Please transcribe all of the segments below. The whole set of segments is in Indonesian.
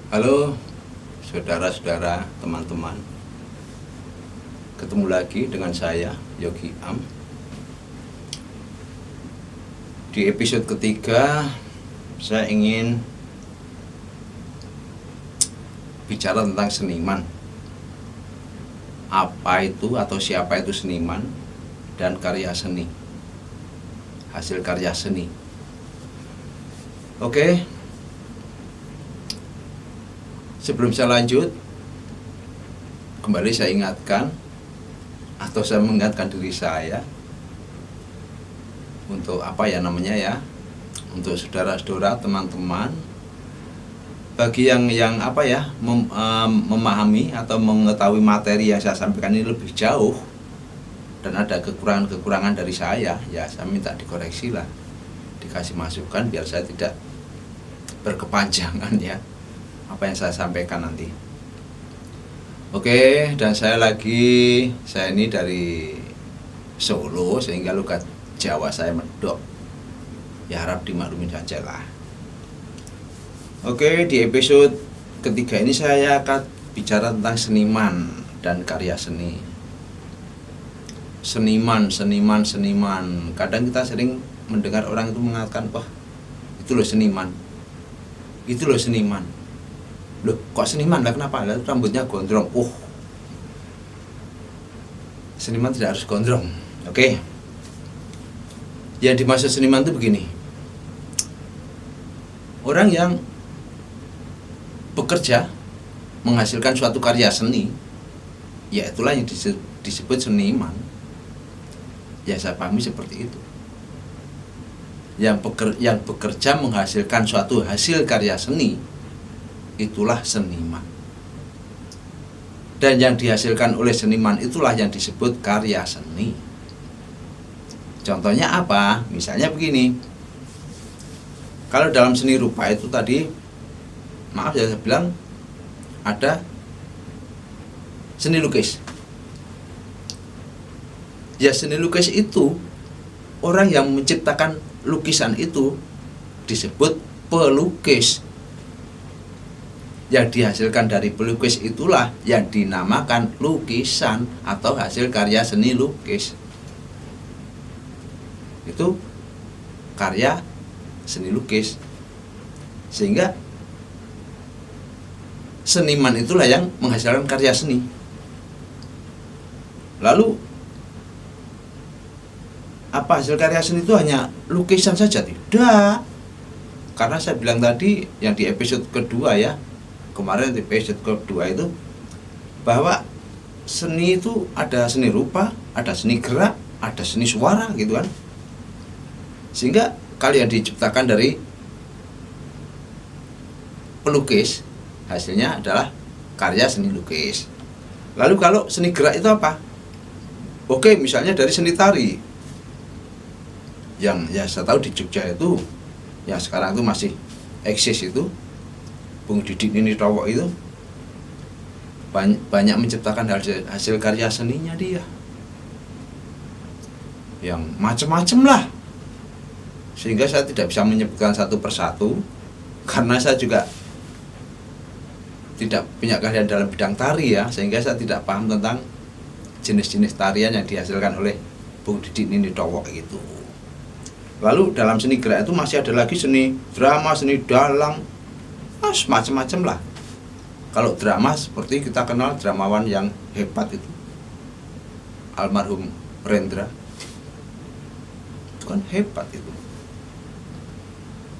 Halo saudara-saudara, teman-teman. Ketemu lagi dengan saya, Yogi Am. Di episode ketiga, saya ingin bicara tentang seniman. Apa itu atau siapa itu seniman dan karya seni. Hasil karya seni. Oke. Sebelum saya lanjut, kembali saya ingatkan atau saya mengingatkan diri saya untuk untuk saudara-saudara, teman-teman, bagi yang memahami atau mengetahui materi yang saya sampaikan ini lebih jauh dan ada kekurangan-kekurangan dari saya minta dikoreksi lah, dikasih masukan biar saya tidak berkepanjangan ya apa yang saya sampaikan nanti. Oke, dan saya ini dari Solo sehingga logat Jawa saya medok. Ya harap dimaklumin saja lah. Oke, di episode ketiga ini saya akan bicara tentang seniman dan karya seni. Seniman. Kadang kita sering mendengar orang itu mengatakan, wah itu loh seniman. Loh, kok seniman lah, kenapa? Lalu rambutnya gondrong. Seniman tidak harus gondrong. Oke. Yang dimaksud seniman itu begini. Orang yang bekerja menghasilkan suatu karya seni, ya itulah yang disebut seniman. Ya saya pahami seperti itu. Yang bekerja menghasilkan suatu hasil karya seni, itulah seniman. Dan yang dihasilkan oleh seniman itulah yang disebut karya seni. Contohnya apa? Misalnya begini. Kalau dalam seni rupa itu tadi, saya bilang ada seni lukis. Ya seni lukis itu, orang yang menciptakan lukisan itu disebut pelukis. Yang dihasilkan dari pelukis itulah yang dinamakan lukisan atau hasil karya seni lukis. Itu karya seni lukis. Sehingga seniman itulah yang menghasilkan karya seni. Lalu apa hasil karya seni itu hanya lukisan saja? Tidak. Karena saya bilang tadi yang di episode kedua ya, kemarin di episode kedua itu, bahwa seni itu ada seni rupa, ada seni gerak, ada seni suara gitu kan. Sehingga kalau yang diciptakan dari pelukis, hasilnya adalah karya seni lukis. Lalu kalau seni gerak itu apa? Oke, misalnya dari seni tari. Yang ya saya tahu di Jogja itu, yang sekarang itu masih eksis itu, Bung Didi Ninitowo itu banyak menciptakan hasil karya seninya dia, yang macam-macam lah. Sehingga saya tidak bisa menyebutkan satu persatu, karena saya juga tidak punya keahlian dalam bidang tari ya, sehingga saya tidak paham tentang jenis-jenis tarian yang dihasilkan oleh Bung Didi Ninitowo itu. Lalu dalam seni gerak itu masih ada lagi seni drama, seni dalang, macam-macam lah. Kalau drama seperti kita kenal dramawan yang hebat itu, almarhum Rendra, itu kan hebat itu.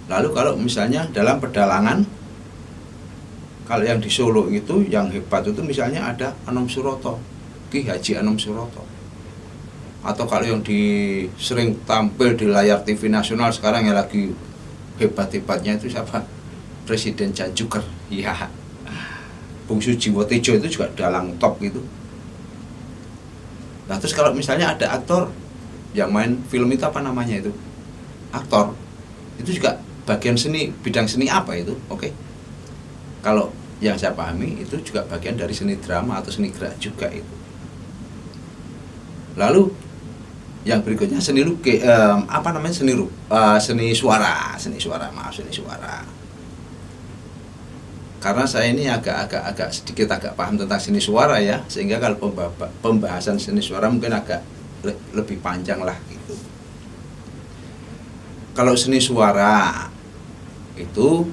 Lalu kalau misalnya dalam pedalangan, kalau yang di Solo itu yang hebat itu misalnya ada Anom Suroto, Ki Haji Anom Suroto. Atau kalau yang sering tampil di layar TV nasional sekarang yang lagi hebat-hebatnya itu siapa? Presiden Janjuker. Ya. Bung Sujiwo Tejo itu juga dalang top gitu. Nah terus kalau misalnya ada aktor yang main film itu, apa namanya itu? Aktor. Itu juga bagian seni, bidang seni apa itu? Oke. Kalau yang saya pahami itu juga bagian dari seni drama atau seni gerak juga itu. Lalu yang berikutnya seni seni suara. karena saya ini agak sedikit paham tentang seni suara ya, sehingga kalau pembahasan seni suara mungkin agak lebih panjang lah gitu. Kalau seni suara itu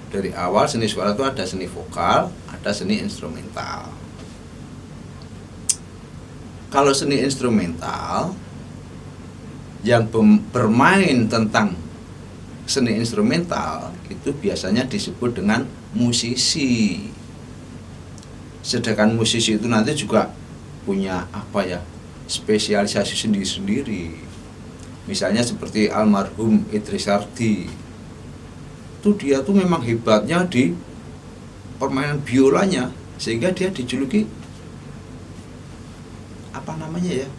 dari awal, seni suara itu ada seni vokal, ada seni instrumental. Kalau seni instrumental yang bermain tentang seni instrumental itu biasanya disebut dengan musisi. Sedangkan musisi itu nanti juga punya apa ya, spesialisasi sendiri-sendiri. Misalnya seperti almarhum Idris Sardi, itu dia tuh memang hebatnya di permainan biolanya, sehingga dia dijuluki apa namanya ya,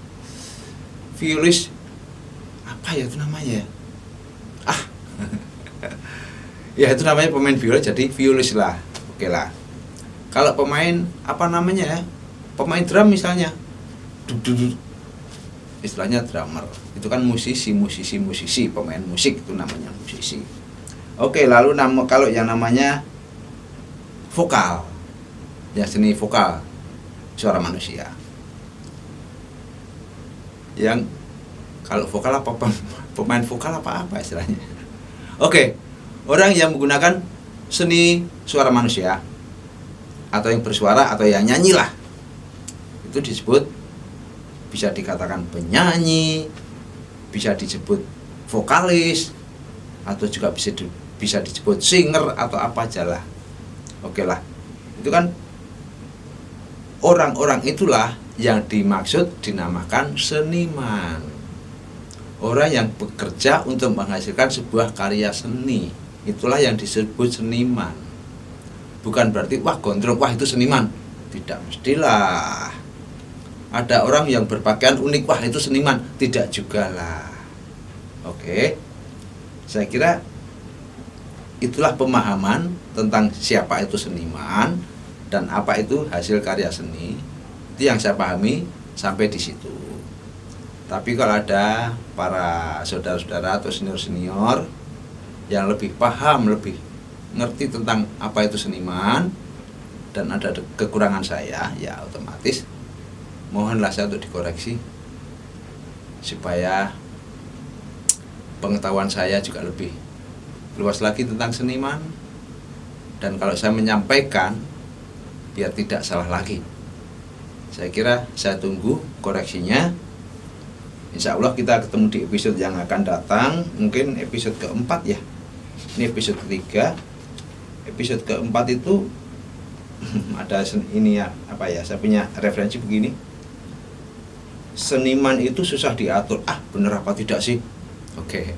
violis apa ya itu namanya ya, ya itu namanya pemain biola, jadi violis lah, oke lah. Kalau pemain apa namanya ya, pemain drum misalnya, istilahnya drummer, itu kan musisi, pemain musik itu namanya musisi. Oke, lalu kalau yang namanya vokal, ya seni vokal, suara manusia. Yang kalau vokal apa, pemain vokal apa istilahnya. Oke, orang yang menggunakan seni suara manusia atau yang bersuara atau yang nyanyi lah, itu disebut, bisa dikatakan penyanyi, bisa disebut vokalis, atau juga bisa disebut singer atau apa aja lah. Oke lah, itu kan orang-orang itulah yang dimaksud dinamakan seniman. Orang yang bekerja untuk menghasilkan sebuah karya seni, itulah yang disebut seniman. Bukan berarti wah gondrong, wah itu seniman. Tidak mestilah. Ada orang yang berpakaian unik, wah itu seniman. Tidak juga lah. Oke, saya kira itulah pemahaman tentang siapa itu seniman dan apa itu hasil karya seni. Itu yang saya pahami sampai di situ. Tapi kalau ada para saudara-saudara atau senior-senior yang lebih paham, lebih ngerti tentang apa itu seniman, dan ada kekurangan saya, ya otomatis mohonlah saya untuk dikoreksi supaya pengetahuan saya juga lebih luas lagi tentang seniman, dan kalau saya menyampaikan biar tidak salah lagi. Saya kira saya tunggu koreksinya. Insya Allah kita ketemu di episode yang akan datang, mungkin episode keempat ya. Ini episode ketiga. Episode keempat itu ada ini ya, apa ya, saya punya referensi begini. Seniman itu susah diatur. Bener apa tidak sih? Oke.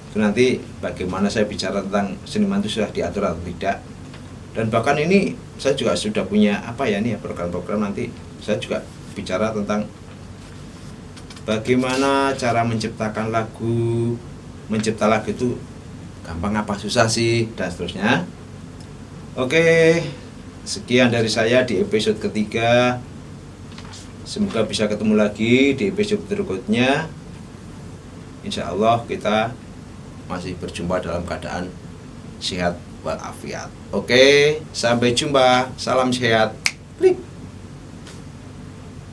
Itu nanti bagaimana saya bicara tentang seniman itu susah diatur atau tidak. Dan bahkan ini saya juga sudah punya apa ya, nih program-program nanti saya juga bicara tentang bagaimana cara menciptakan lagu, mencipta lagu itu gampang apa susah sih, dan seterusnya. Oke, sekian dari saya di episode ketiga. Semoga bisa ketemu lagi di episode berikutnya. Insya Allah kita masih berjumpa dalam keadaan sehat walafiat. Oke, sampai jumpa. Salam sehat. Klik.